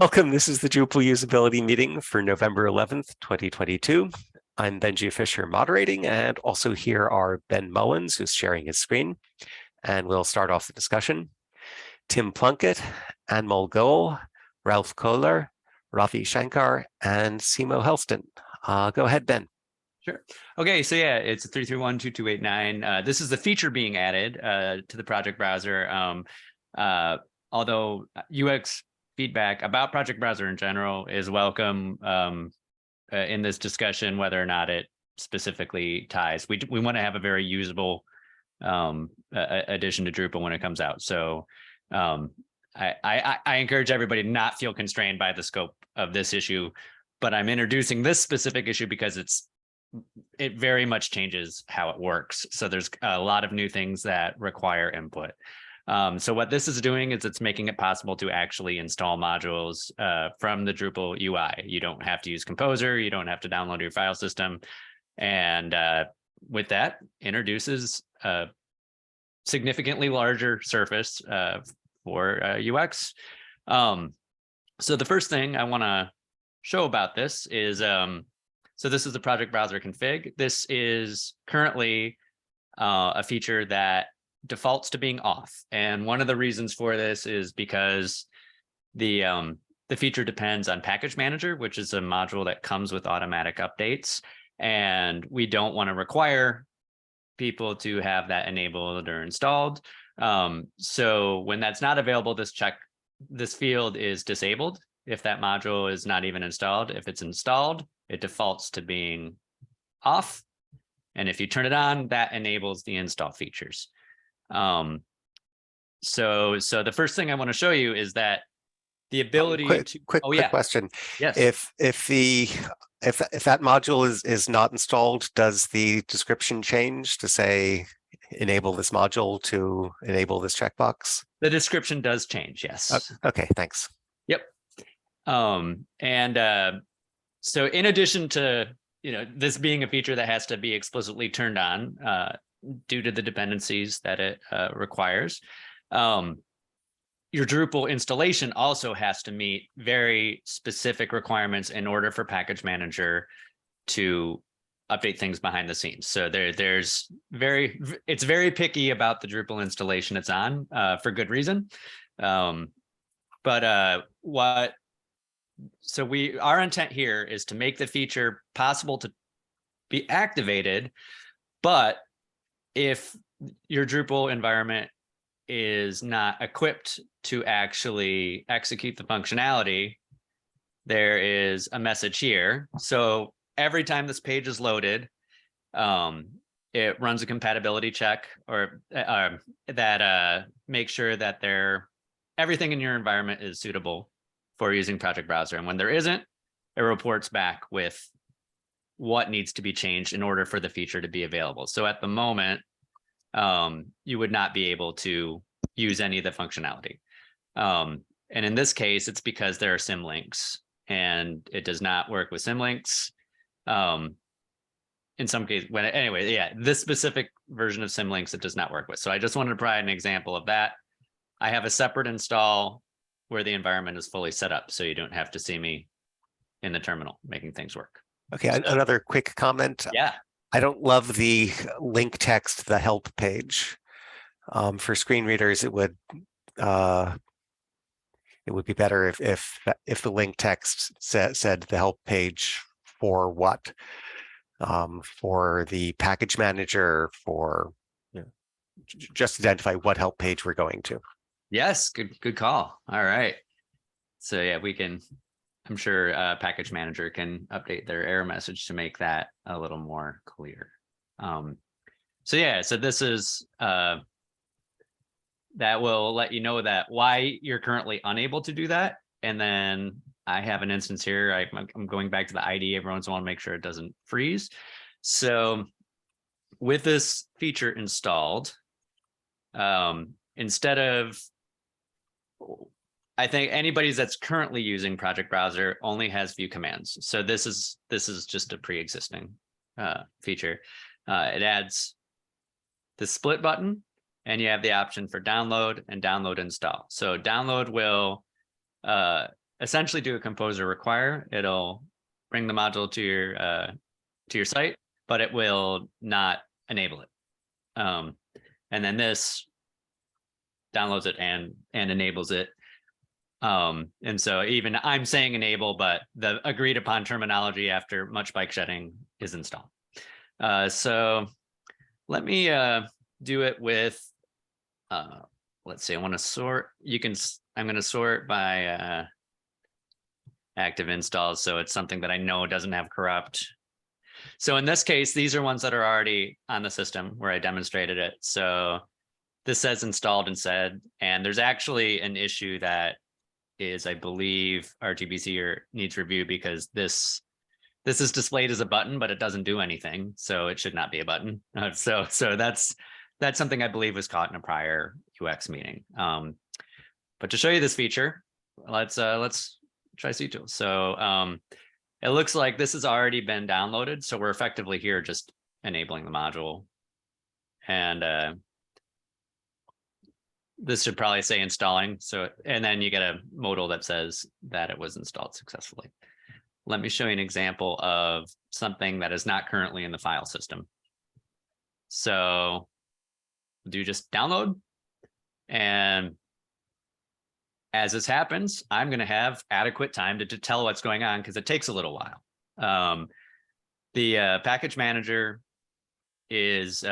Welcome. This is the Drupal usability meeting for November 11th, 2022. I'm Benji Fisher moderating, and also here are Ben Mullins, who's sharing his screen. And we'll start off the discussion. Tim Plunkett, Anmol Goel, Ralph Kohler, Ravi Shankar, and Simo Helston. Go ahead, Ben. Sure. Okay, so yeah, it's 3312289. This is the feature being added to the project browser. Although UX feedback about project browser in general is welcome in this discussion, whether or not it specifically ties. We want to have a very usable addition to Drupal when it comes out. So I encourage everybody to not feel constrained by the scope of this issue, but I'm introducing this specific issue because it very much changes how it works. So there's a lot of new things that require input. So what this is doing is it's making it possible to actually install modules from the Drupal UI. You don't have to use Composer. You don't have to download your file system. And with that, introduces a significantly larger surface for UX. So the first thing I want to show about this is, so this is the project browser config. This is currently a feature that defaults to being off. And one of the reasons for this is because the feature depends on Package Manager, which is a module that comes with automatic updates. And we don't want to require people to have that enabled or installed. So when that's not available, this field is disabled if that module is not even installed. If it's installed, it defaults to being off. And if you turn it on, that enables the install features. So the first thing I want to show you is that the ability quick question. Yes. If that module is not installed, does the description change to say enable this module to enable this checkbox? The description does change, yes. Okay, thanks. Yep. So in addition to this being a feature that has to be explicitly turned on due to the dependencies that it requires, your Drupal installation also has to meet very specific requirements in order for Package Manager to update things behind the scenes. So it's very picky about the Drupal installation it's on for good reason. Our intent here is to make the feature possible to be activated, but if your Drupal environment is not equipped to actually execute the functionality, there is a message here. So every time this page is loaded, it runs a compatibility check or that makes sure that everything in your environment is suitable for using Project Browser. And when there isn't, it reports back with what needs to be changed in order for the feature to be available. So at the moment, you would not be able to use any of the functionality. And in this case, it's because there are symlinks and it does not work with symlinks. In some cases, this specific version of symlinks, it does not work with. So I just wanted to provide an example of that. I have a separate install where the environment is fully set up, so you don't have to see me in the terminal making things work. Okay, so, another quick comment. Yeah. I don't love the link text, the help page. For screen readers, it would be better if the link text said the help page for what, for the package manager, for just identify what help page we're going to. Yes, good call. All right. So yeah, I'm sure Package Manager can update their error message to make that a little more clear. So this is that will let you know that why you're currently unable to do that. And then I have an instance here. I'm going back to the IDE every once in a while to make sure it doesn't freeze. So with this feature installed, instead of, I think anybody that's currently using Project Browser only has view commands. So this is just a pre-existing feature. It adds the split button, and you have the option for download and download install. So download will essentially do a composer require. It'll bring the module to your site, but it will not enable it. And then this downloads it and enables it. And so even I'm saying enable, but the agreed upon terminology after much bike shedding is install. So let me do it with, let's see, I want to sort, I'm going to sort by active installs. So it's something that I know doesn't have corrupt. So in this case, these are ones that are already on the system where I demonstrated it. So this says installed instead, and there's actually an issue that is, I believe, RTBC needs review because this is displayed as a button, but it doesn't do anything, so it should not be a button. So that's something I believe was caught in a prior UX meeting. But to show you this feature, let's try CTools. So it looks like this has already been downloaded, so we're effectively here just enabling the module, and this should probably say installing. So, and then you get a modal that says that it was installed successfully. Let me show you an example of something that is not currently in the file system. So do just download. And as this happens, I'm going to have adequate time to tell what's going on because it takes a little while. The package manager is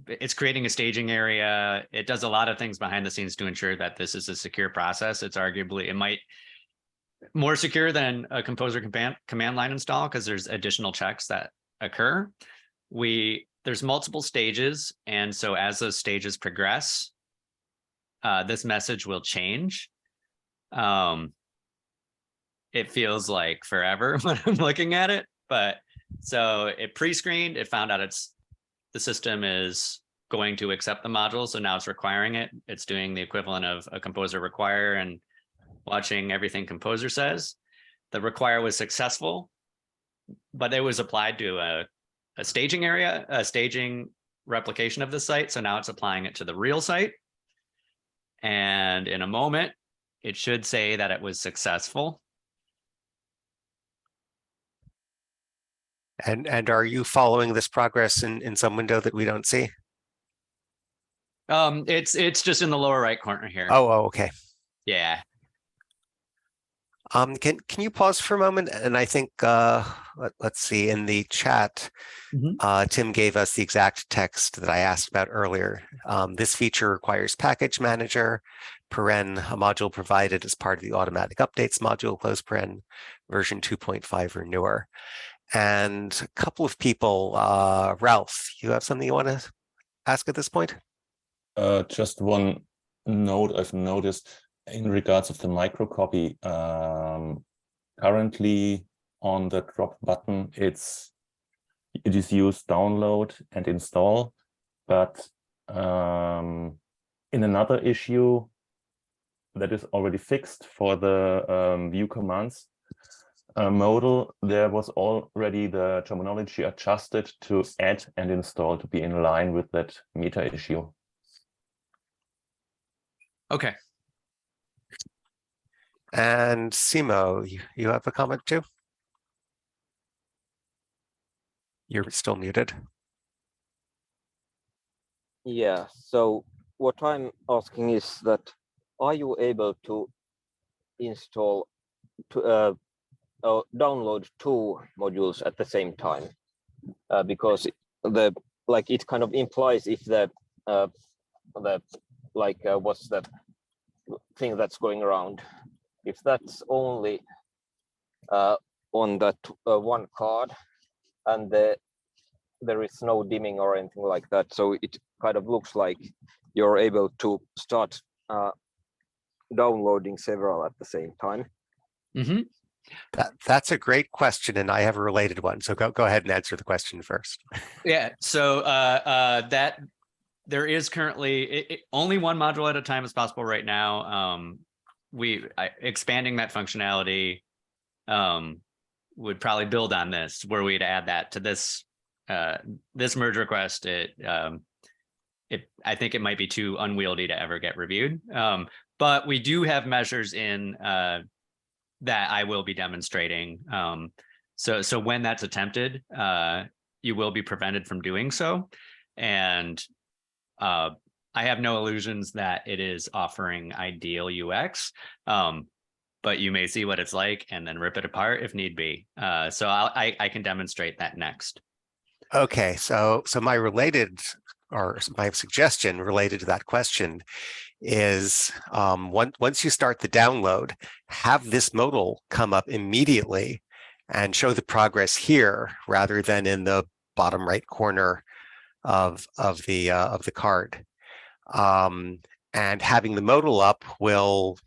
it's creating a staging area. It does a lot of things behind the scenes to ensure that this is a secure process. It's arguably, it might more secure than a composer command line install because there's additional checks that occur. There's multiple stages. And so as those stages progress, this message will change. It feels like forever when I'm looking at it, but so it pre-screened, it found out the system is going to accept the module. So now it's requiring it. It's doing the equivalent of a composer require and watching everything composer says. The require was successful, but it was applied to a staging area, a staging replication of the site. So now it's applying it to the real site. And in a moment, it should say that it was successful. And are you following this progress in some window that we don't see? It's just in the lower right corner here. Oh, okay. Yeah. Can you pause for a moment? And I think let's see, in the chat, Tim gave us the exact text that I asked about earlier. This feature requires package manager, paren, a module provided as part of the automatic updates module, close paren, version 2.5 or newer. And a couple of people, Ralph, you have something you want to ask at this point? Just one note I've noticed in regards of the microcopy. Currently on the drop button, it is used download and install, but in another issue that is already fixed for the view commands modal, there was already the terminology adjusted to add and install to be in line with that meta issue. Okay. And Simo, you have a comment too? You're still muted. Yeah, so what I'm asking is that, are you able to install, download two modules at the same time? Because it kind of implies if what's the thing that's going around? If that's only on that one card, and there is no dimming or anything like that, so it kind of looks like you're able to start downloading several at the same time. That's a great question, and I have a related one. So go ahead and answer the question first. Yeah. So that there is currently only one module at a time is possible right now. Expanding that functionality would probably build on this, where we'd add that to this merge request. I think it might be too unwieldy to ever get reviewed. But we do have measures in that I will be demonstrating. So when that's attempted, you will be prevented from doing so. And I have no illusions that it is offering ideal UX, but you may see what it's like and then rip it apart if need be. So I can demonstrate that next. Okay, so my my suggestion related to that question is once you start the download, have this modal come up immediately and show the progress here rather than in the bottom right corner of the card. And having the modal up will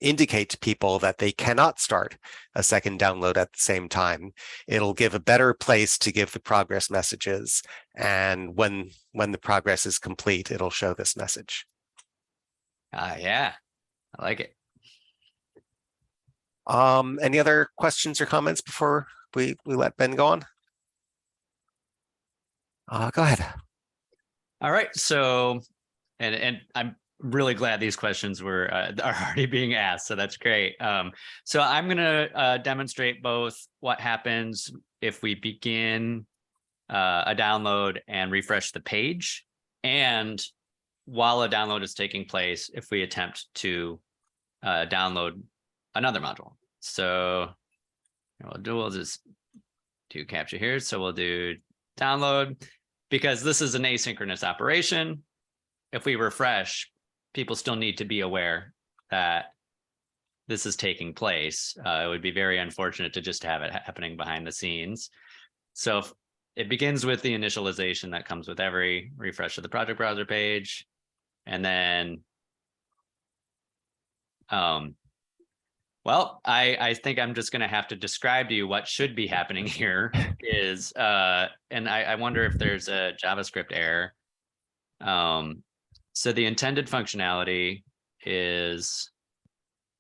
indicate to people that they cannot start a second download at the same time. It'll give a better place to give the progress messages. And when the progress is complete, it'll show this message. Yeah, I like it. Any other questions or comments before we let Ben go on? Go ahead. All right. So, and I'm really glad these questions are already being asked. So that's great. So I'm going to demonstrate both what happens if we begin a download and refresh the page, and while a download is taking place, if we attempt to download another module. So we'll just do capture here. So we'll do download, because this is an asynchronous operation. If we refresh, people still need to be aware that this is taking place. It would be very unfortunate to just have it happening behind the scenes. So it begins with the initialization that comes with every refresh of the project browser page. And then, well, I think I'm just going to have to describe to you what should be happening here is, and I wonder if there's a JavaScript error. So the intended functionality is,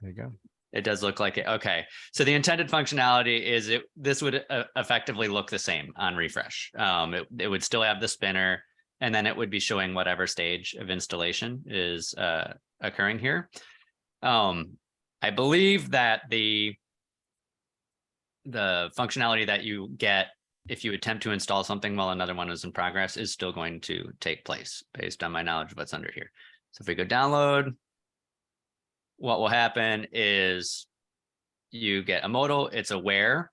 there you go. It does look like it. Okay. So the intended functionality is this would effectively look the same on refresh. It would still have the spinner, and then it would be showing whatever stage of installation is occurring here. I believe that the functionality that you get if you attempt to install something while another one is in progress is still going to take place based on my knowledge of what's under here. So if we go download, what will happen is you get a modal. It's aware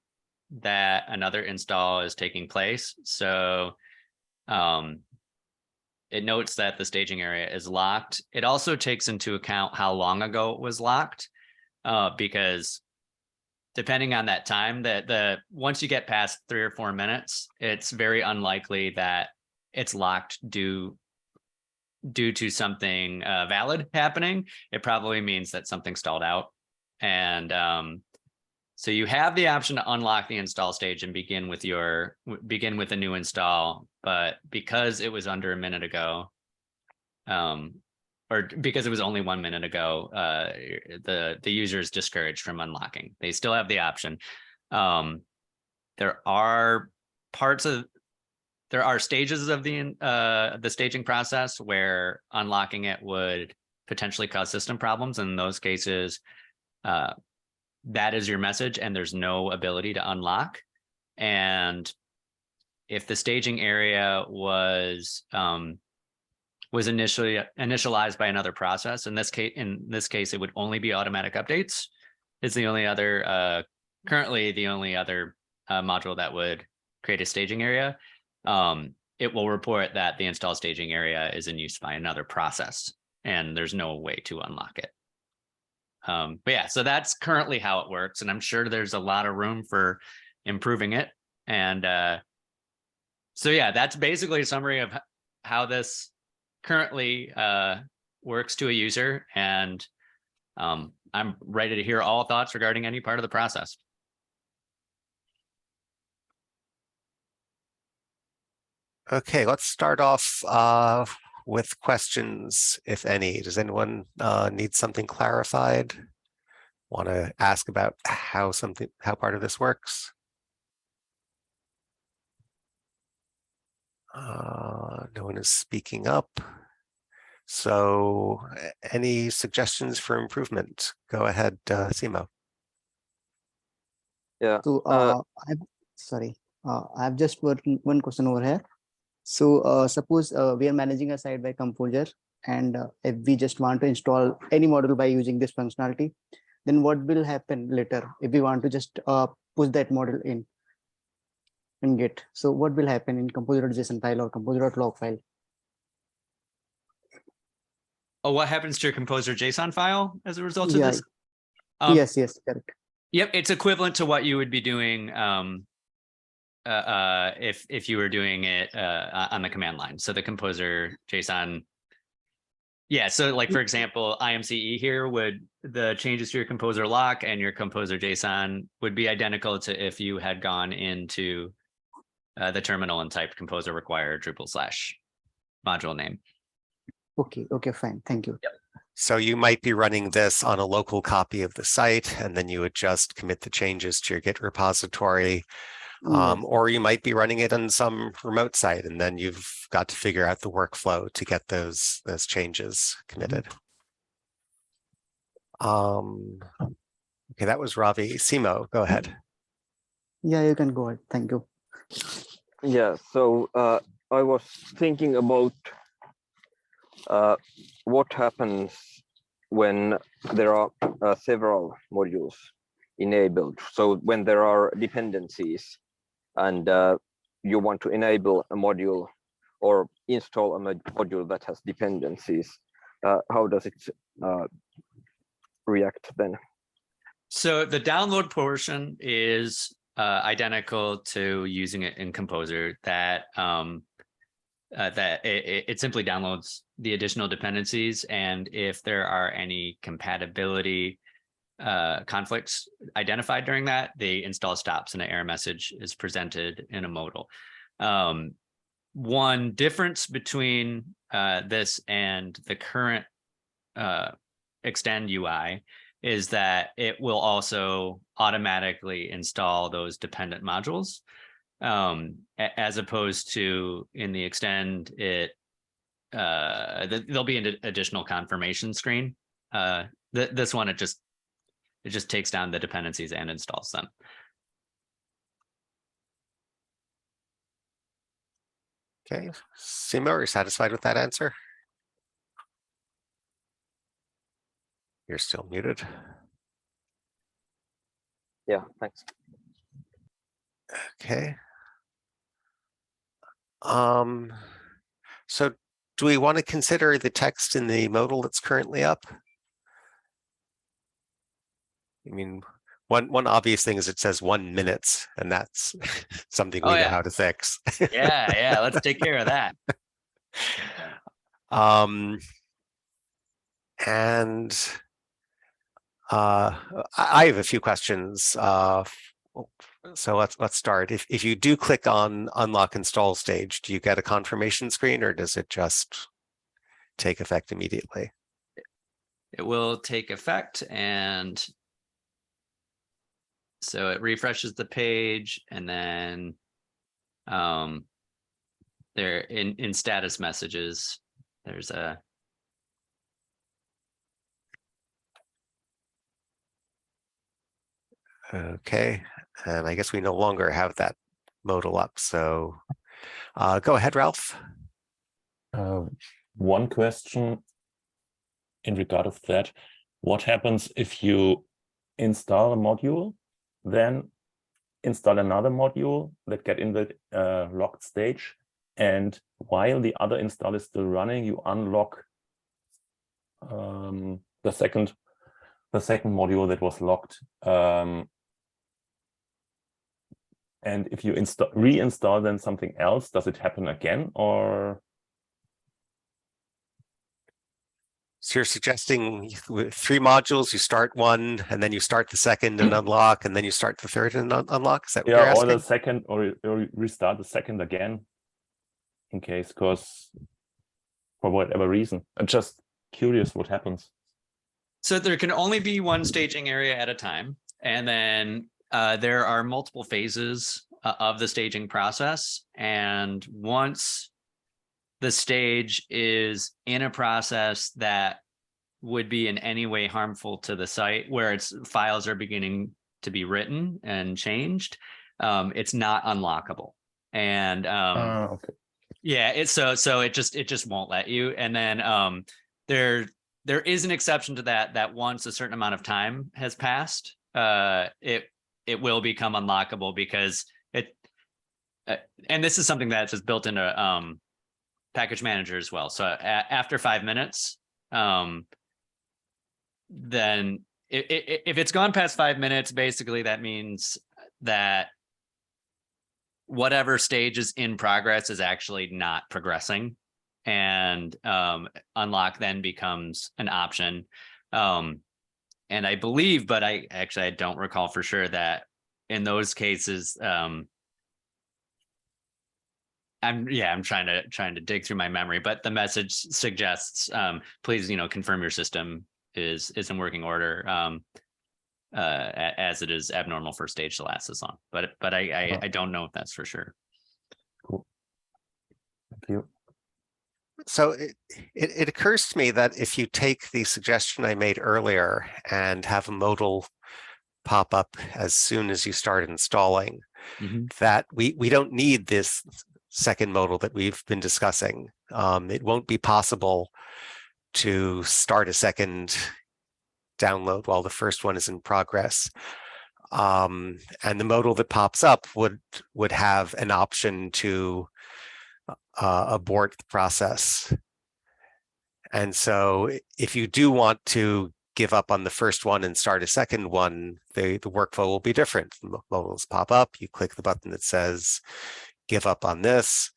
that another install is taking place. So it notes that the staging area is locked. It also takes into account how long ago it was locked, because depending on that time, that once you get past 3 or 4 minutes, it's very unlikely that it's locked due to something valid happening. It probably means that something stalled out. And so you have the option to unlock the install stage and begin with a new install. But because it was under a minute ago, or because it was only 1 minute ago, the user is discouraged from unlocking. They still have the option. There are stages of the staging process where unlocking it would potentially cause system problems. In those cases, that is your message, and there's no ability to unlock. And if the staging area was initially initialized by another process, in this case, it would only be automatic updates. It's the only other currently the only other module that would create a staging area. It will report that the install staging area is in use by another process, and there's no way to unlock it. But yeah, so that's currently how it works, and I'm sure there's a lot of room for improving it. And so yeah, that's basically a summary of how this currently works to a user, and I'm ready to hear all thoughts regarding any part of the process. Okay, let's start off with questions, if any. Does anyone need something clarified? Want to ask about how part of this works? No one is speaking up. So any suggestions for improvement? Go ahead, Simo. Yeah. So I have just one question over here. So suppose we are managing a site by Composer, and if we just want to install any module by using this functionality, then what will happen later if we want to just push that module in Git? So what will happen in composer.json file or composer.log file? Oh, what happens to your Composer JSON file as a result of Yeah. this? Yes, correct. Yep, it's equivalent to what you would be doing if you were doing it on the command line. So the Composer JSON. Yeah, so like for example, IMCE here the changes to your Composer lock and your Composer JSON would be identical to if you had gone into the terminal and typed Composer require Drupal / module name. Okay, fine. Thank you. Yep. So you might be running this on a local copy of the site, and then you would just commit the changes to your Git repository. Or you might be running it on some remote site, and then you've got to figure out the workflow to get those changes committed. Okay, that was Ravi. Simo, go ahead. Yeah, you can go ahead. Thank you. Yeah, so I was thinking about what happens when there are several modules enabled. So when there are dependencies and you want to enable a module or install a module that has dependencies, how does it react then? So the download portion is identical to using it in Composer. That it simply downloads the additional dependencies, and if there are any compatibility conflicts identified during that, the install stops and an error message is presented in a modal. One difference between this and the current extend UI is that it will also automatically install those dependent modules, as opposed to in the extend there'll be an additional confirmation screen. This one, it just takes down the dependencies and installs them. Okay, Simo, are you satisfied with that answer? You're still muted. Yeah, thanks. Okay. So do we want to consider the text in the modal that's currently up? I mean, one obvious thing is it says 1 minute, and that's something we know how to fix. Yeah, let's take care of that. And I have a few questions. So let's start. If you do click on unlock install stage, do you get a confirmation screen, or does it just take effect immediately? It will take effect, and so it refreshes the page, and then there in status messages, there's a okay, and I guess we no longer have that modal up. So go ahead, Ralph. One question in regard of that: what happens if you install a module, then install another module that get in the locked stage, and while the other install is still running, you unlock the second module that was locked, and if you reinstall then something else, does it happen again? Or so you're suggesting with 3 modules, you start one, and then you start the second and unlock, and then you start the third and unlock? Is that what you're asking? or the second, or restart the second again, in case, because for whatever reason. I'm just curious what happens. So there can only be one staging area at a time, and then there are multiple phases of the staging process. And once the stage is in a process that would be in any way harmful to the site, where its files are beginning to be written and changed, it's not unlockable. And Okay. yeah, it's so it just won't let you. And then there is an exception to that once a certain amount of time has passed, it will become unlockable because and this is something that's just built into package manager as well. So after 5 minutes, then if it's gone past 5 minutes, basically that means that whatever stage is in progress is actually not progressing, and unlock then becomes an option. And I believe, but I don't recall for sure, that in those cases, I'm trying to dig through my memory, but the message suggests, please, confirm your system is in working order, as it is abnormal for stage to last this long. But I don't know if that's for sure. Cool. Thank you. So it occurs to me that if you take the suggestion I made earlier and have a modal pop up as soon as you start installing, that we don't need this second modal that we've been discussing. It won't be possible to start a second download while the first one is in progress. And the modal that pops up would have an option to abort the process. And so if you do want to give up on the first one and start a second one, the workflow will be different. The modals pop up, you click the button that says give up on this,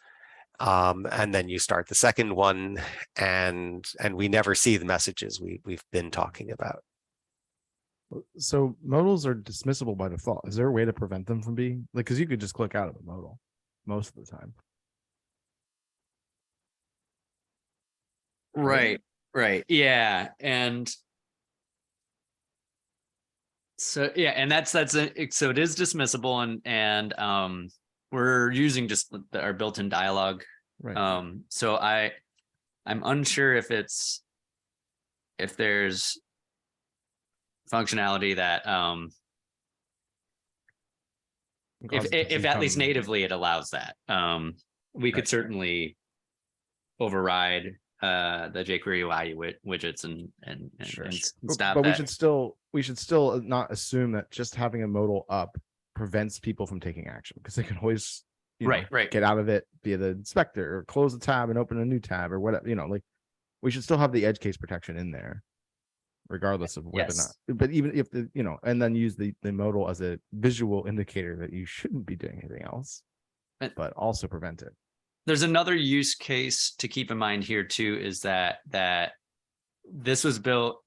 and then you start the second one, and we never see the messages we've been talking about. So modals are dismissible by default. Is there a way to prevent them from being, like, because you could just click out of a modal most of the time? Right. Yeah. And so, yeah, and that's so it is dismissible, and we're using just our built-in dialogue. Right. So I'm unsure if there's functionality that if at least natively it allows that. We could certainly override the jQuery UI widgets and stop but that. we should still not assume that just having a modal up prevents people from taking action, because they can always get out of it via the inspector or close the tab and open a new tab or whatever. Like, we should still have the edge case protection in there regardless of whether or not, but even if and then use the modal as a visual indicator that you shouldn't be doing anything else, but also prevent it. There's another use case to keep in mind here too, is that this was built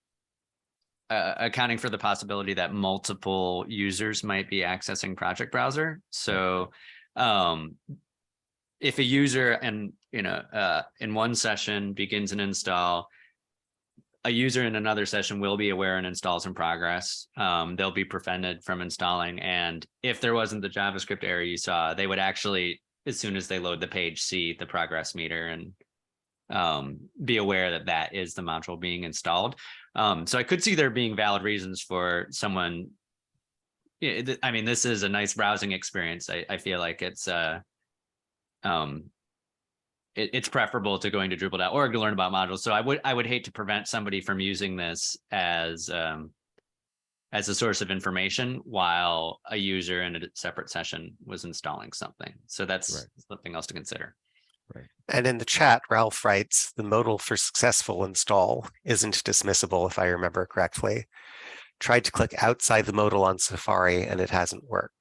accounting for the possibility that multiple users might be accessing Project Browser. So if a user in one session begins an install, a user in another session will be aware an install is in progress. They'll be prevented from installing. And if there wasn't the JavaScript error you saw, they would actually, as soon as they load the page, see the progress meter and be aware that that is the module being installed. So I could see there being valid reasons for someone. I mean, this is a nice browsing experience. I feel like it's preferable to going to Drupal.org to learn about modules. So I would hate to prevent somebody from using this as a source of information while a user in a separate session was installing something. So that's something else to consider. Right. And in the chat, Ralph writes, the modal for successful install isn't dismissible, if I remember correctly. Tried to click outside the modal on Safari and it hasn't worked.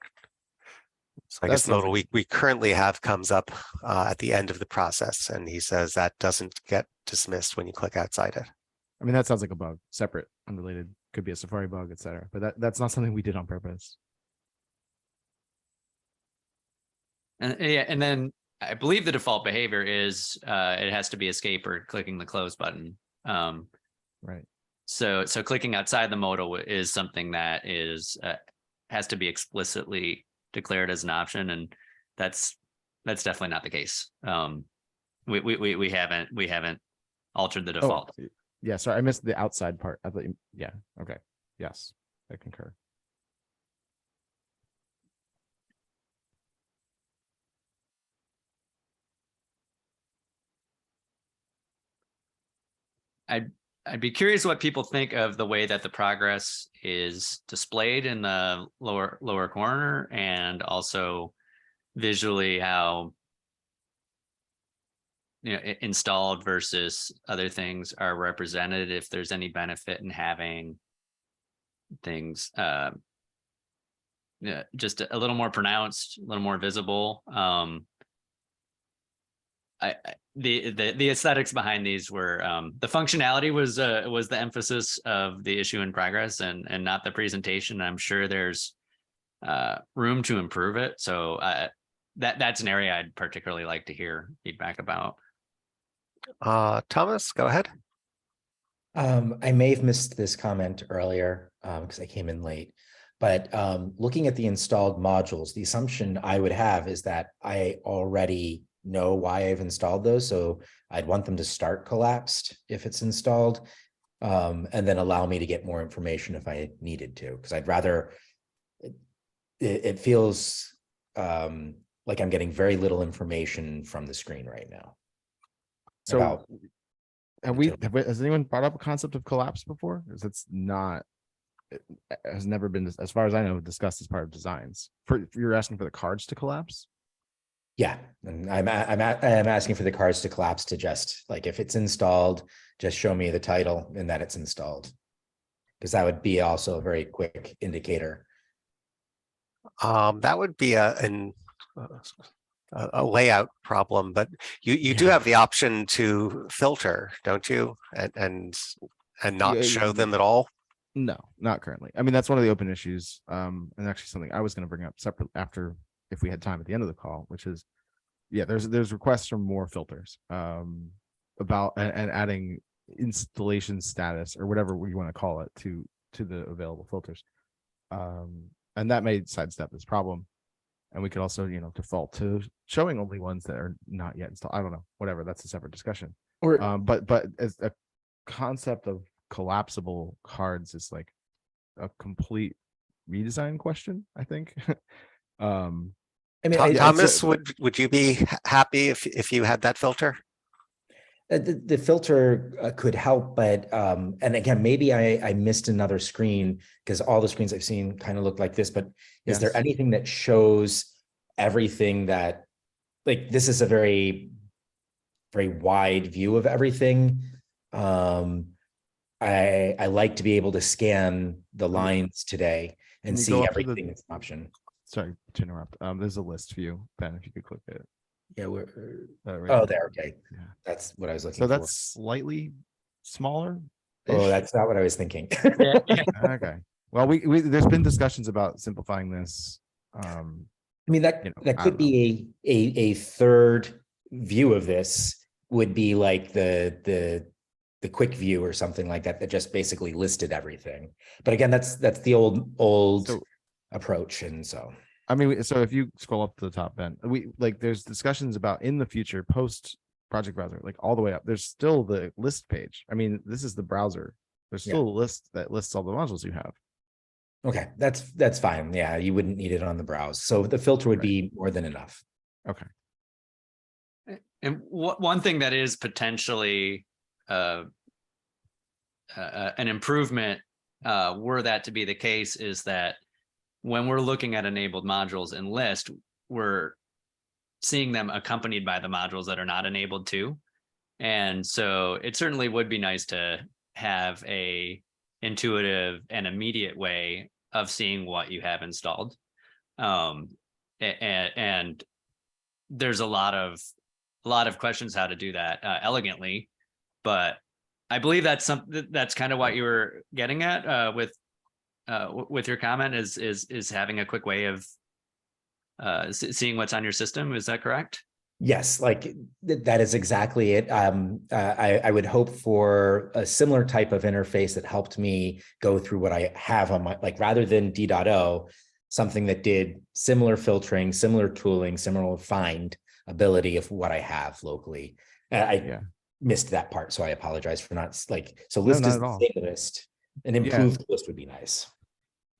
So I guess the modal we currently have comes up at the end of the process, and he says that doesn't get dismissed when you click outside it. I mean, that sounds like a bug, separate, unrelated, could be a Safari bug, etc. But that's not something we did on purpose. And then I believe the default behavior is it has to be escape or clicking the close button. Right. So clicking outside the modal is something that has to be explicitly declared as an option, and that's definitely not the case. We haven't altered the default. Oh, yeah, sorry, I missed the outside part. I thought okay, yes, I concur. I'd be curious what people think of the way that the progress is displayed in the lower corner, and also visually how installed versus other things are represented. If there's any benefit in having things just a little more pronounced, a little more visible. The aesthetics behind these were the functionality was the emphasis of the issue in progress, and not the presentation. I'm sure there's room to improve it. So that's an area I'd particularly like to hear feedback about. Thomas, go ahead. I may have missed this comment earlier because I came in late, but looking at the installed modules, the assumption I would have is that I already know why I've installed those. So I'd want them to start collapsed if it's installed, and then allow me to get more information if I needed to, because I'd rather, it feels like I'm getting very little information from the screen right now. So has anyone brought up a concept of collapse before? Because it's not, it has never been, as far as I know, discussed as part of designs. You're asking for the cards to collapse? Yeah, and I'm asking for the cards to collapse to just like, if it's installed, just show me the title and that it's installed, because that would be also a very quick indicator. That would be a layout problem, but you do have the option to filter, don't you? And not show them at all? No, not currently. I mean, that's one of the open issues. And actually something I was going to bring up separate after, if we had time at the end of the call, which is, yeah, there's requests for more filters about and adding installation status or whatever you want to call it to the available filters. And that may sidestep this problem. And we could also, default to showing only ones that are not yet installed. I don't know, whatever. That's a separate discussion. Or but as a concept of collapsible cards is like a complete redesign question, I think. I mean, Thomas, would you be happy if you had that filter? The filter could help, but and again, maybe I missed another screen because all the screens I've seen kind of look like this. But is there anything that shows everything that, like, this is a very, very wide view of everything. I like to be able to scan the lines today and see everything that's an option. Sorry to interrupt. There's a list view, Ben, if you could click it. Yeah, we're right there. Okay, yeah. That's what I was looking for. for. So that's slightly smaller. Oh, that's not what I was thinking. Okay. Well, we there's been discussions about simplifying this. I mean, that could be a third view of this, would be like the quick view or something like that just basically listed everything. But again, that's the old approach, and so. I mean, so if you scroll up to the top, Ben, there's discussions about in the future post project browser, like all the way up, there's still the list page. I mean, this is the browser. There's still a list that lists all the modules you have. Okay, that's fine. Yeah, you wouldn't need it on the browse. So the filter would be more than enough. Okay. And one thing that is potentially an improvement, were that to be the case, is that when we're looking at enabled modules in list, we're seeing them accompanied by the modules that are not enabled too. And so it certainly would be nice to have a intuitive and immediate way of seeing what you have installed. And there's a lot of questions how to do that elegantly, but I believe that's kind of what you were getting at with your comment, is having a quick way of seeing what's on your system. Is that correct? Yes, like that is exactly it. I would hope for a similar type of interface that helped me go through what I have on my, like, rather than D.O, something that did similar filtering, similar tooling, similar find ability of what I have locally. I missed that part, so I apologize for not so list is the same list. An improved list would be nice.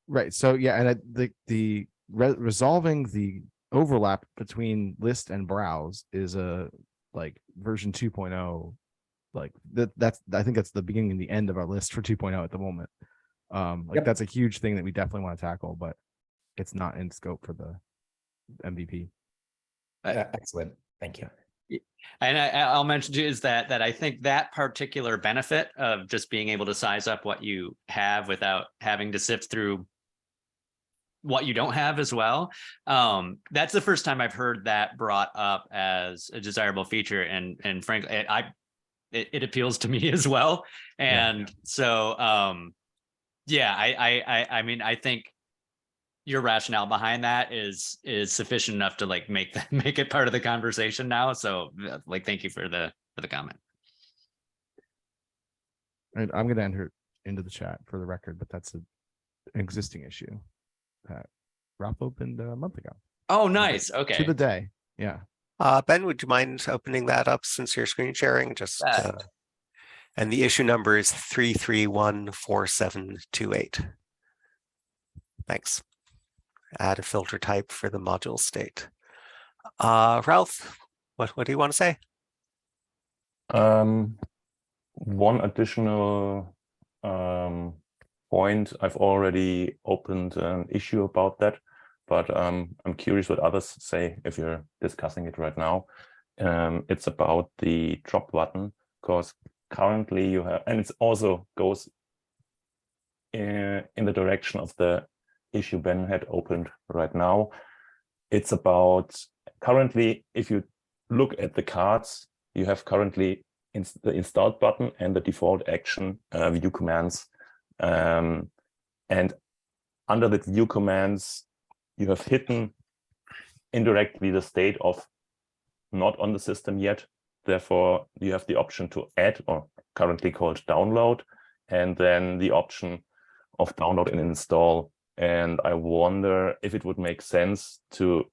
Right. So and the resolving the overlap between list and browse is a version 2.0 like I think that's the beginning and the end of our list for 2.0 at the moment. Like Yep. that's a huge thing that we definitely want to tackle, but it's not in scope for the MVP. Excellent. Thank you. And I'll mention too is that I think that particular benefit of just being able to size up what you have without having to sift through what you don't have as well. That's the first time I've heard that brought up as a desirable feature, and frankly, it appeals to me as well. And so, yeah, I mean, I think your rationale behind that is sufficient enough to like make it part of the conversation now. So like, thank you for the comment. And I'm going to enter into the chat for the record, but that's an existing issue that Ralph opened a month ago. Oh, nice. Okay. To the day. Yeah. Ben, would you mind opening that up since you're screen sharing? Just and the issue number is 3314728. Thanks. Add a filter type for the module state. Ralph, what do you want to say? One additional point, I've already opened an issue about that, but I'm curious what others say if you're discussing it right now. It's about the drop button, because currently you have, and it also goes in the direction of the issue Ben had opened right now. It's about currently, if you look at the cards, you have currently the installed button and the default action view commands. And under the view commands, you have hidden indirectly the state of not on the system yet. Therefore, you have the option to add, or currently called download, and then the option of download and install. And I wonder if it would make sense to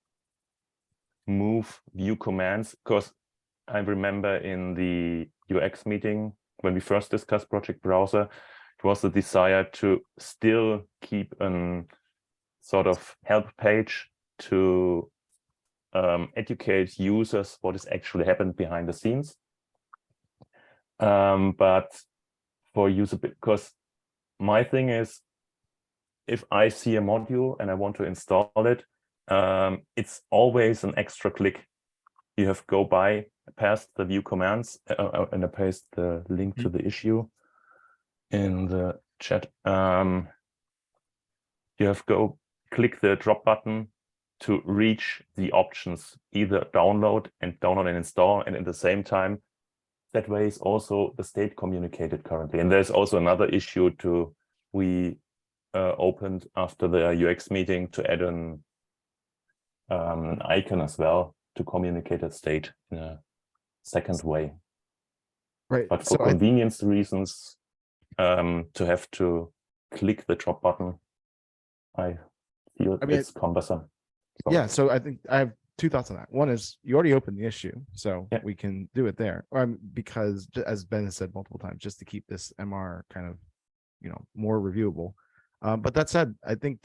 move view commands, because I remember in the UX meeting when we first discussed Project Browser, it was the desire to still keep a sort of help page to educate users what is actually happened behind the scenes. But for usability, because my thing is, if I see a module and I want to install it, it's always an extra click. You have to go past the view commands, and I paste the link to the issue in the chat. You have to go click the drop button to reach the options, either download and install, and at the same time, that way is also the state communicated currently. And there's also another issue we opened after the UX meeting to add an icon as well to communicate a state in a second way. Right. But for convenience reasons, to have to click the drop button, I feel it's cumbersome. So, yeah, so I think I have two thoughts on that. One is you already opened the issue, so we can do it there. Because as Ben has said multiple times, just to keep this MR kind of, more reviewable. But that said, I think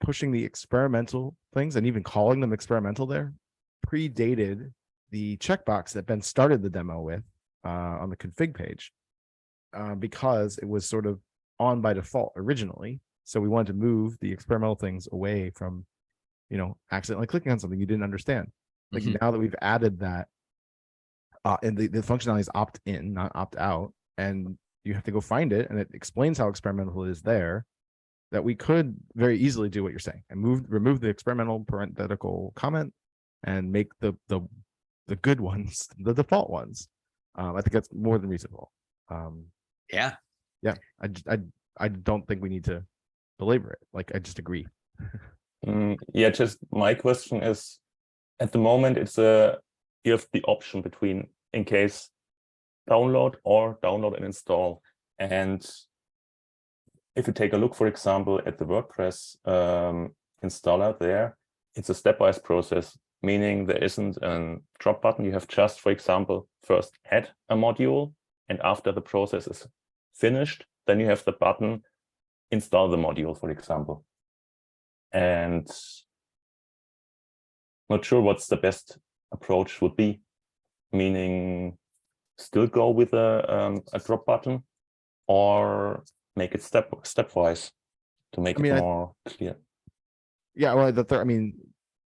pushing the experimental things and even calling them experimental there predated the checkbox that Ben started the demo with on the config page, because it was sort of on by default originally. So we wanted to move the experimental things away from, accidentally clicking on something you didn't understand. Like now that we've added that, and the functionality is opt-in, not opt-out, and you have to go find it, and it explains how experimental it is there, that we could very easily do what you're saying and remove the experimental parenthetical comment and make the good ones the default ones. I think that's more than reasonable. Yeah. I don't think we need to belabor it. Like, I just agree. Yeah, just my question is, at the moment, you have the option between, in case, download or download and install. And if you take a look, for example, at the WordPress installer there, it's a stepwise process, meaning there isn't a drop button. You have just, for example, first add a module, and after the process is finished, then you have the button install the module, for example. And not sure what's the best approach would be, meaning still go with a drop button, or make it stepwise to make it more clear? Yeah, well,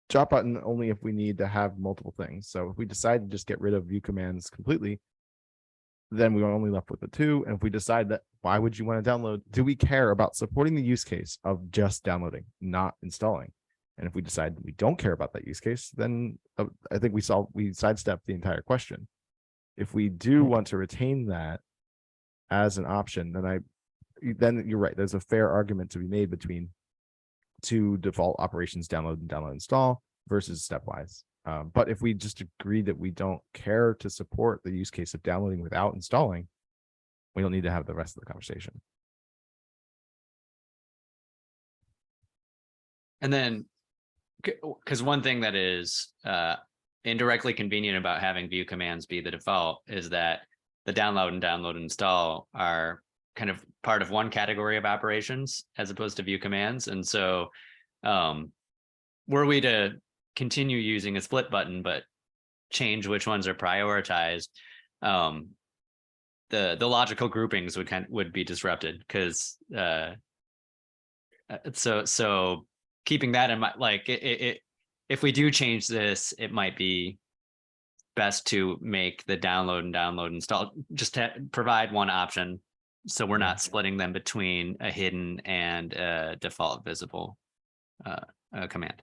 drop button only if we need to have multiple things. So if we decide to just get rid of view commands completely, then we're only left with the two. And if we decide that, why would you want to download? Do we care about supporting the use case of just downloading, not installing? And if we decide we don't care about that use case, then I think we sidestep the entire question. If we do want to retain that as an option, then you're right. There's a fair argument to be made between two default operations, download and download install, versus stepwise. But if we just agree that we don't care to support the use case of downloading without installing, we don't need to have the rest of the conversation. And then, because one thing that is indirectly convenient about having view commands be the default is that the download and download install are kind of part of one category of operations as opposed to view commands. And so were we to continue using a split button, but change which ones are prioritized, the logical groupings would be disrupted, because so keeping that in mind, like if we do change this, it might be best to make the download and download install just to provide one option, so we're not splitting them between a hidden and a default visible command.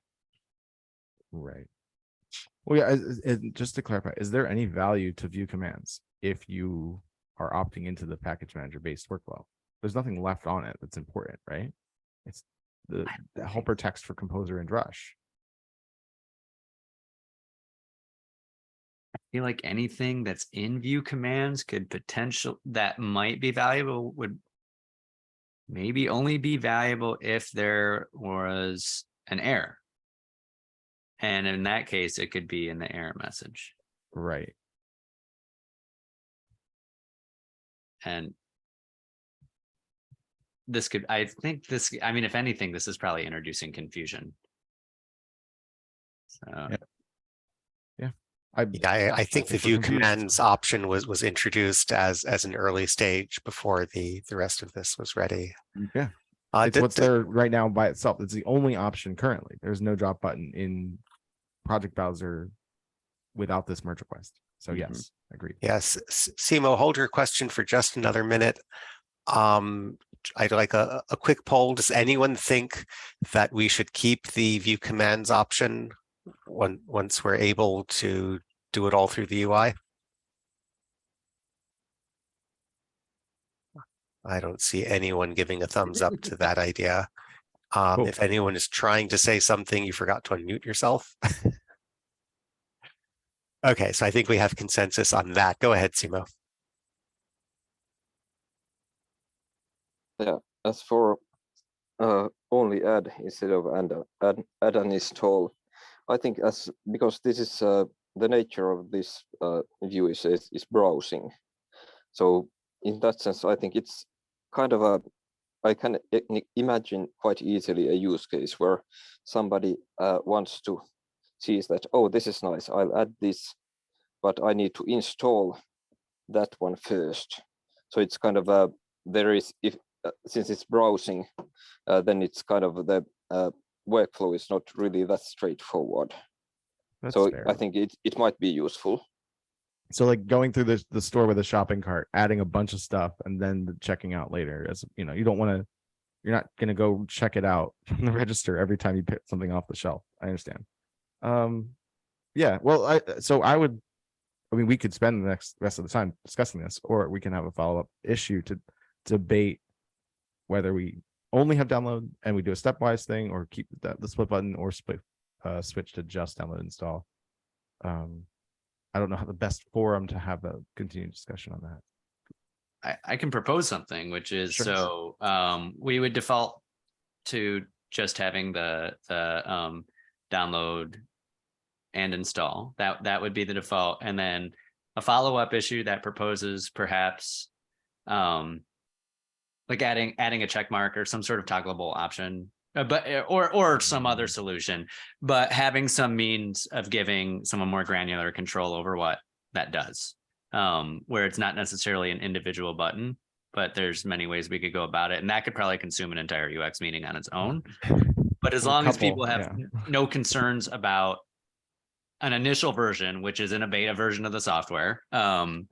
Right. Well, yeah, and just to clarify, is there any value to view commands if you are opting into the package manager based workflow? There's nothing left on it that's important, right? It's the helper text for Composer and Drush. I feel like anything that's in view commands that might be valuable would maybe only be valuable if there was an error. And in that case, it could be in the error message. Right. And I mean, if anything, this is probably introducing confusion. So. Yeah. I think the view commands option was introduced as an early stage before the rest of this was ready. Yeah. It's what's there right now by itself. It's the only option currently. There's no drop button in Project Browser without this merge request. So yes, agreed. Yes, Simo, hold your question for just another minute. I'd like a quick poll. Does anyone think that we should keep the view commands option once we're able to do it all through the UI? I don't see anyone giving a thumbs up to that idea. Cool. If anyone is trying to say something, you forgot to unmute yourself. Okay, so I think we have consensus on that. Go ahead, Simo. Yeah, as for only add instead of add and install, I think because this is the nature of this view is browsing. So in that sense, I think it's kind of I can imagine quite easily a use case where somebody wants to see that, oh, this is nice, I'll add this, but I need to install that one first. So it's kind of since it's browsing, then it's kind of the workflow is not really that straightforward. That's so fair. I think it might be useful. So like going through the store with a shopping cart, adding a bunch of stuff, and then checking out later. As you know, you're not gonna go check it out from the register every time you pick something off the shelf. I understand. Yeah. Well, I mean, we could spend the rest of the time discussing this, or we can have a follow-up issue to debate whether we only have download and we do a stepwise thing, or keep the split button, or switch to just download install. I don't know how the best forum to have a continued discussion on that. I can propose something, which is sure. So we would default to just having the download and install. That would be the default, and then a follow-up issue that proposes perhaps like adding a check mark or some sort of toggleable option, but or some other solution, but having some means of giving someone more granular control over what that does. where it's not necessarily an individual button, but there's many ways we could go about it. And that could probably consume an entire UX meeting on its own. But as long as people have no concerns about an initial version, which is in a beta version of the software, having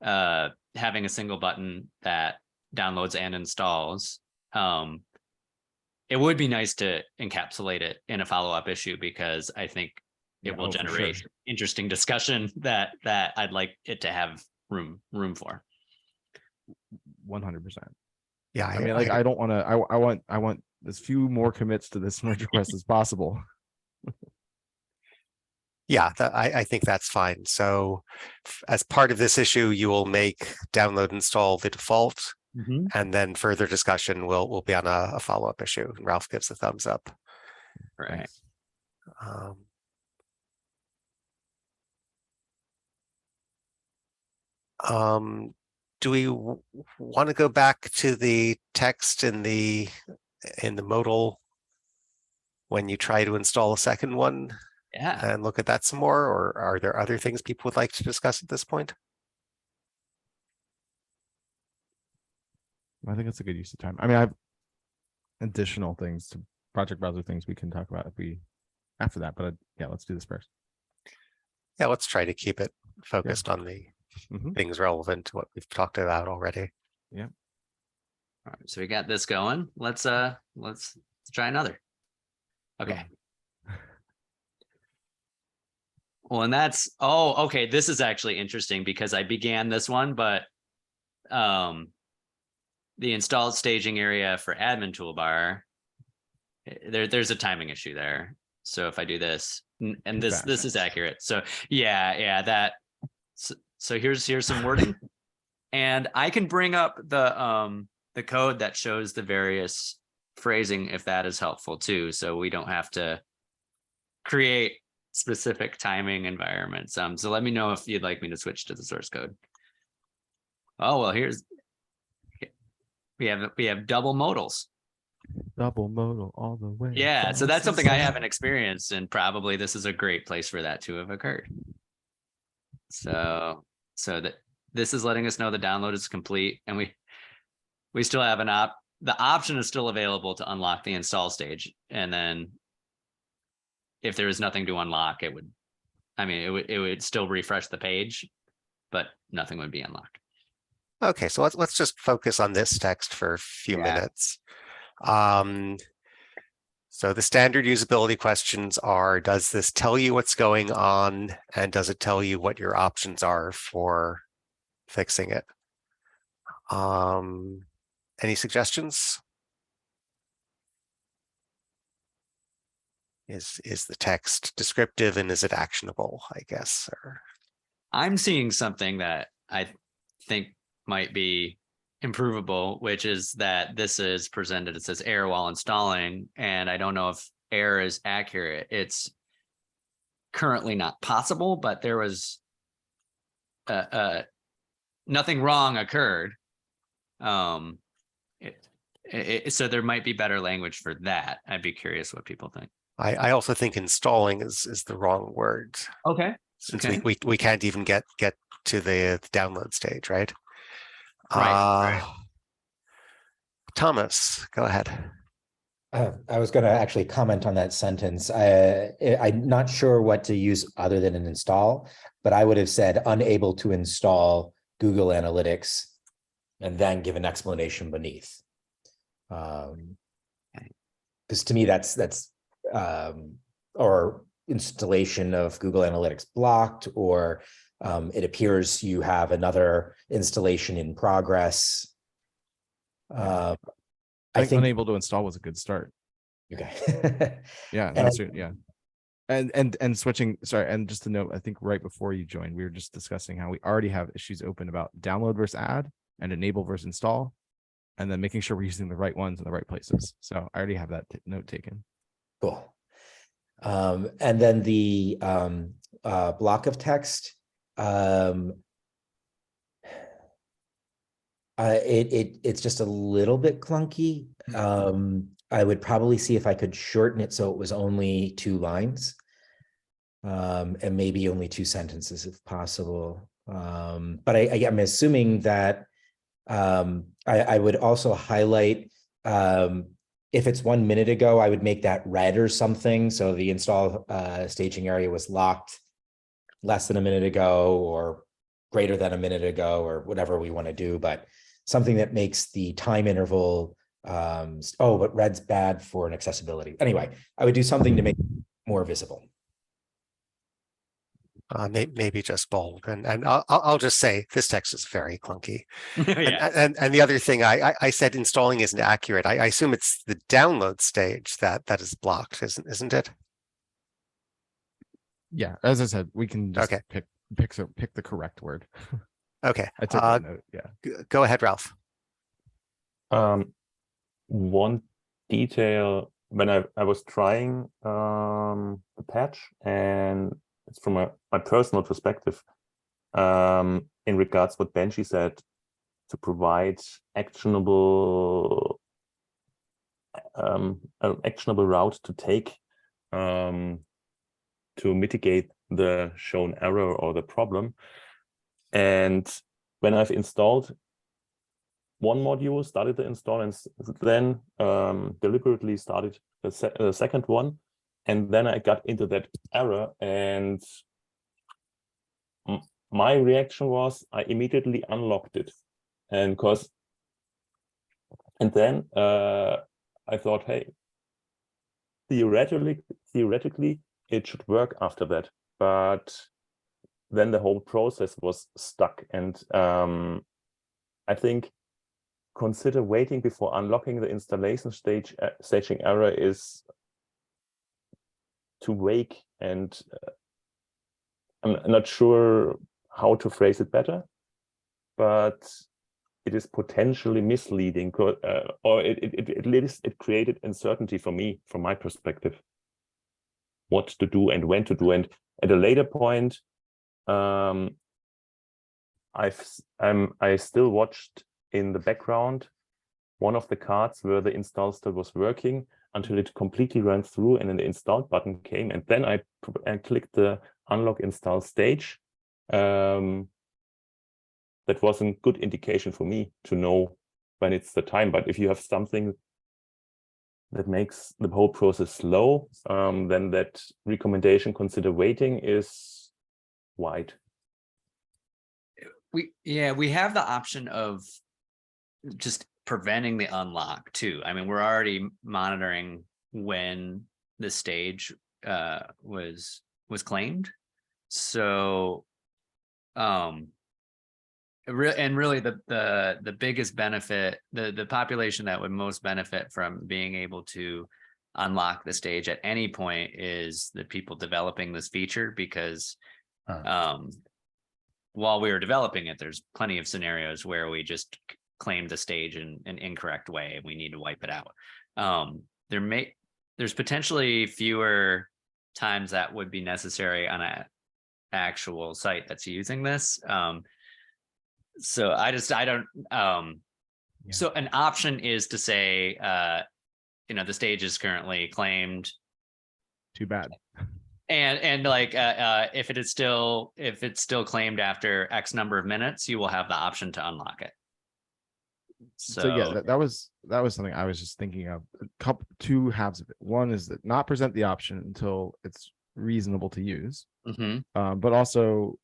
a single button that downloads and installs, it would be nice to encapsulate it in a follow-up issue, because I think it will generate interesting discussion that I'd like it to have room for. 100%. Yeah, I mean, like, I don't want to. I want as few more commits to this merge request as possible. Yeah, I think that's fine. So as part of this issue, you will make download install the default, and then further discussion will be on a follow-up issue. And Ralph gives a thumbs up. Right. Do we want to go back to the text in the modal when you try to install a second one? Yeah. And look at that some more, or are there other things people would like to discuss at this point? I think it's a good use of time. I mean, I have additional things to project browser things we can talk about if we after that, but yeah, let's do this first. Yeah, let's try to keep it focused on the things relevant to what we've talked about already. Yeah. All right, so we got this going. Let's try another. Okay. Well, and that's, okay. This is actually interesting because I began this one, but the installed staging area for admin toolbar, there's a timing issue there. So if I do this, and this is accurate. So yeah, that. So here's some wording, and I can bring up the code that shows the various phrasing if that is helpful too. So we don't have to create specific timing environments. So let me know if you'd like me to switch to the source code. Oh, well, we have double modals. Double modal all the way. Yeah, so that's something I haven't experienced, and probably this is a great place for that to have occurred. So that this is letting us know the download is complete, and we still have the option is still available to unlock the install stage, and then if there is nothing to unlock, it would still refresh the page, but nothing would be unlocked. Okay, so let's just focus on this text for a few minutes. So the standard usability questions are, does this tell you what's going on, and does it tell you what your options are for fixing it? Any suggestions? Is the text descriptive, and is it actionable, I guess? Or I'm seeing something that I think might be improvable, which is that this is presented, it says error while installing, and I don't know if error is accurate. It's currently not possible, but there was nothing wrong occurred. So there might be better language for that. I'd be curious what people think. I also think installing is the wrong word. Okay. Since we can't even get to the download stage, right? Right. Thomas, go ahead. I was going to actually comment on that sentence. I'm not sure what to use other than an install, but I would have said unable to install Google Analytics and then give an explanation beneath. Because to me, that's or installation of Google Analytics blocked, or it appears you have another installation in progress. I think unable to install was a good start. Okay. Yeah. And switching, sorry, and just to note, I think right before you joined, we were just discussing how we already have issues open about download versus add and enable versus install, and then making sure we're using the right ones in the right places. So I already have that note taken. Cool. And then the block of text, it's just a little bit clunky. I would probably see if I could shorten it so it was only 2 lines, and maybe only 2 sentences if possible. But I'm assuming that I would also highlight if it's 1 minute ago, I would make that red or something. So the install staging area was locked less than a minute ago or greater than a minute ago or whatever we want to do, but something that makes the time interval, but red's bad for an accessibility. Anyway, I would do something to make it more visible. Maybe just bold, and I'll just say this text is very clunky. Yeah. And the other thing I said installing isn't accurate. I assume it's the download stage that is blocked, isn't it? Yeah, as I said, we can just Okay. pick the correct word. Okay. I took that note. Yeah. Go ahead, Ralph. One detail when I was trying the patch, and it's from my personal perspective, in regards what Benji said, to provide actionable an actionable route to take to mitigate the shown error or the problem. And when I've installed one module, started the install, and then deliberately started the second one, and then I got into that error, and my reaction was I immediately unlocked it, and then I thought, hey, theoretically it should work after that, but then the whole process was stuck. And I think consider waiting before unlocking the installation staging error is too vague, and I'm not sure how to phrase it better, but it is potentially misleading, or it created uncertainty for me, from my perspective, what to do and when to do. And at a later point, I still watched in the background one of the cards where the install still was working until it completely ran through, and then the installed button came, and then I clicked the unlock install stage. That was a good indication for me to know when it's the time. But if you have something that makes the whole process slow, then that recommendation, consider waiting, is wide. We have the option of just preventing the unlock too. I mean, we're already monitoring when the stage was claimed. So really the biggest benefit, the population that would most benefit from being able to unlock the stage at any point is the people developing this feature, because while we were developing it, there's plenty of scenarios where we just claimed the stage in an incorrect way and we need to wipe it out. There's potentially fewer times that would be necessary on an actual site that's using this. So so an option is to say, the stage is currently claimed. Too bad. And like if it's still claimed after X number of minutes, you will have the option to unlock it. So yeah, that was something I was just thinking of. Two halves of it. One is that not present the option until it's reasonable to use. But also,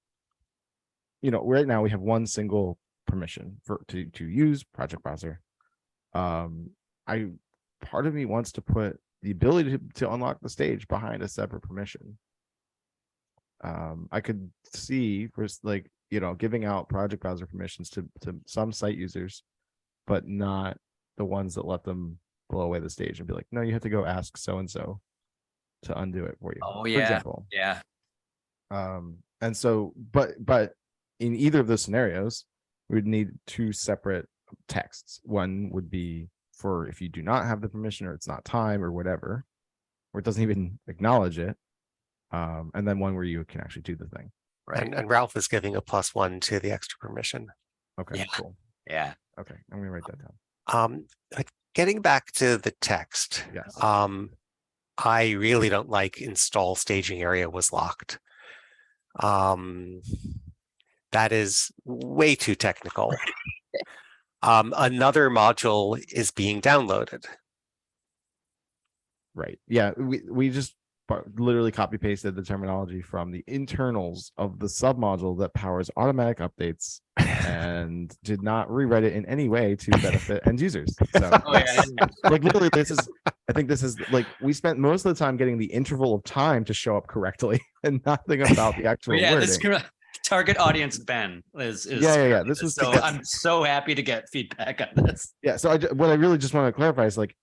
right now we have one single permission to use Project Browser. Part of me wants to put the ability to unlock the stage behind a separate permission. I could see giving out Project Browser permissions to some site users, but not the ones that let them blow away the stage and be like, no, you have to go ask so-and-so to undo it for you. Oh yeah. For example. Yeah. And so, but in either of those scenarios, we would need two separate texts. One would be for if you do not have the permission, or it's not time, or whatever, or it doesn't even acknowledge it. And then one where you can actually do the thing. Right. And Ralph is giving a +1 to the extra permission. Okay, yeah. Cool. Yeah. Okay, I'm gonna write that down. Getting back to the text. Yes. I really don't like install staging area was locked. That is way too technical. Another module is being downloaded. Right. Yeah. We just literally copy pasted the terminology from the internals of the submodule that powers automatic updates and did not rewrite it in any way to benefit end users. So like literally I think this is like we spent most of the time getting the interval of time to show up correctly and nothing about the actual wording. This target audience Ben is yeah. This was so I'm so happy to get feedback on this. Yeah. So what I really just want to clarify is like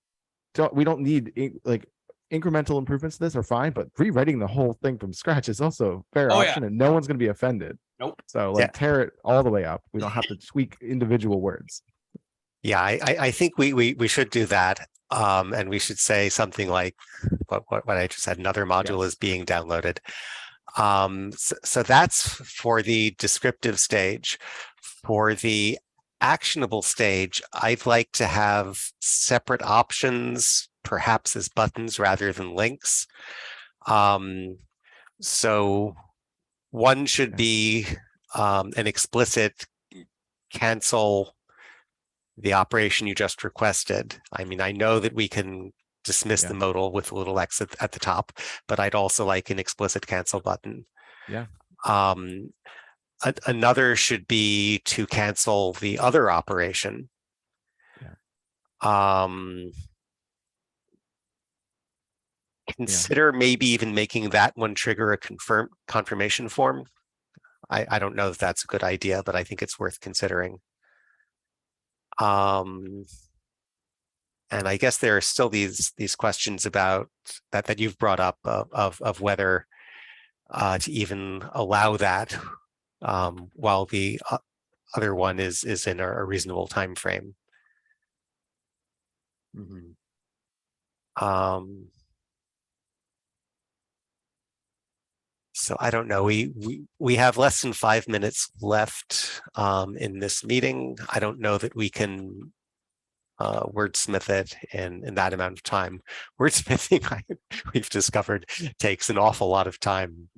we don't need like incremental improvements to this are fine, but rewriting the whole thing from scratch is also a fair option, and no one's going to be offended. Nope. So like tear it all the way up. We don't have to tweak individual words. Yeah, I think we should do that. And we should say something like what I just said, another module is being downloaded. So that's for the descriptive stage. For the actionable stage, I'd like to have separate options, perhaps as buttons rather than links. So one should be an explicit cancel the operation you just requested. I mean, I know that we can dismiss the modal with a little X at the top, but I'd also like an explicit cancel button. Yeah. Another should be to cancel the other operation. Consider maybe even making that one trigger a confirmation form. I don't know if that's a good idea, but I think it's worth considering. And I guess there are still these questions about that you've brought up of whether to even allow that while the other one is in a reasonable time frame. So I don't know. We have less than 5 minutes left in this meeting. I don't know that we can wordsmith it in that amount of time. Wordsmithing, we've discovered, takes an awful lot of time.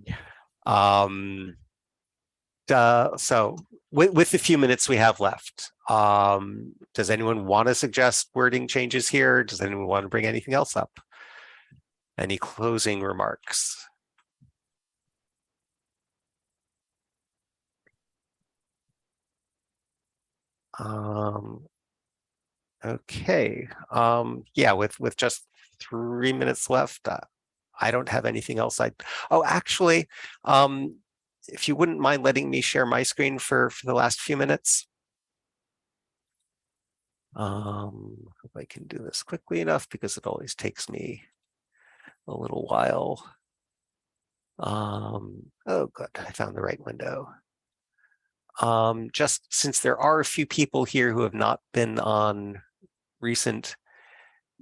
So with the few minutes we have left, does anyone want to suggest wording changes here? Does anyone want to bring anything else up? Any closing remarks? Okay. Yeah, with just 3 minutes left, I don't have anything else. Actually, if you wouldn't mind letting me share my screen for the last few minutes. If I can do this quickly enough, because it always takes me a little while. Oh, good, I found the right window. Just since there are a few people here who have not been on recent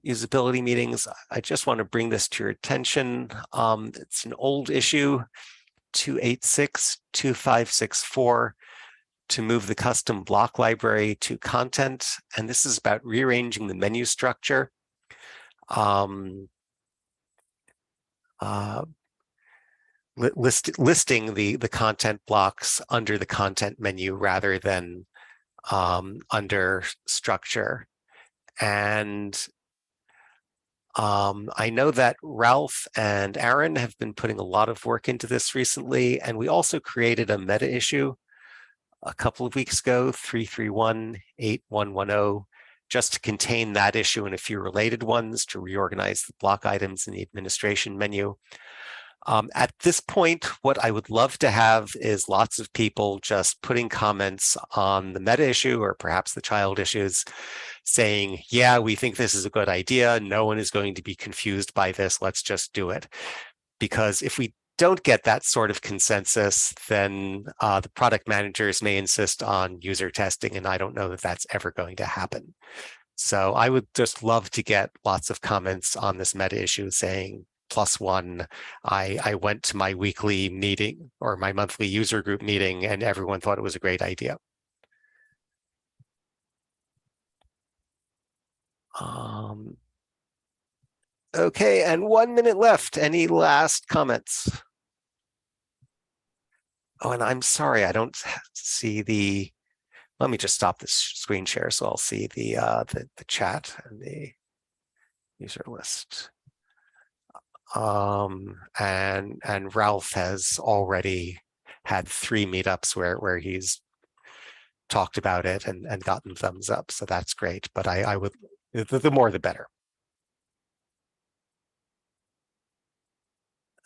usability meetings, I just want to bring this to your attention. It's an old issue, 286-2564, to move the custom block library to content. And this is about rearranging the menu structure. Listing the content blocks under the content menu rather than under structure. And I know that Ralph and Aaron have been putting a lot of work into this recently, and we also created a meta issue a couple of weeks ago, 331-8110, just to contain that issue and a few related ones to reorganize the block items in the administration menu. At this point, what I would love to have is lots of people just putting comments on the meta issue or perhaps the child issues saying, yeah, we think this is a good idea. No one is going to be confused by this. Let's just do it. Because if we don't get that sort of consensus, then the product managers may insist on user testing, and I don't know that that's ever going to happen. So I would just love to get lots of comments on this meta issue saying, +1, I went to my weekly meeting or my monthly user group meeting and everyone thought it was a great idea. Okay, and 1 minute left. Any last comments? Oh, and I'm sorry, I don't see the, let me just stop this screen share so I'll see the chat and the user list. And Ralph has already had 3 meetups where he's talked about it and gotten thumbs up. So that's great. But I would, the more the better.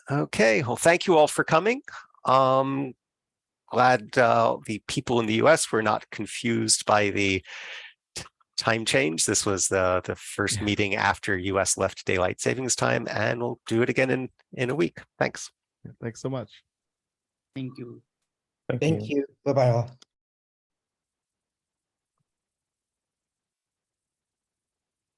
Okay, well, thank you all for coming. Glad the people in the US were not confused by the time change. This was the first meeting after US left daylight savings time, and we'll do it again in a week. Thanks. Thanks so much. Thank you. Thank you. Bye-bye all.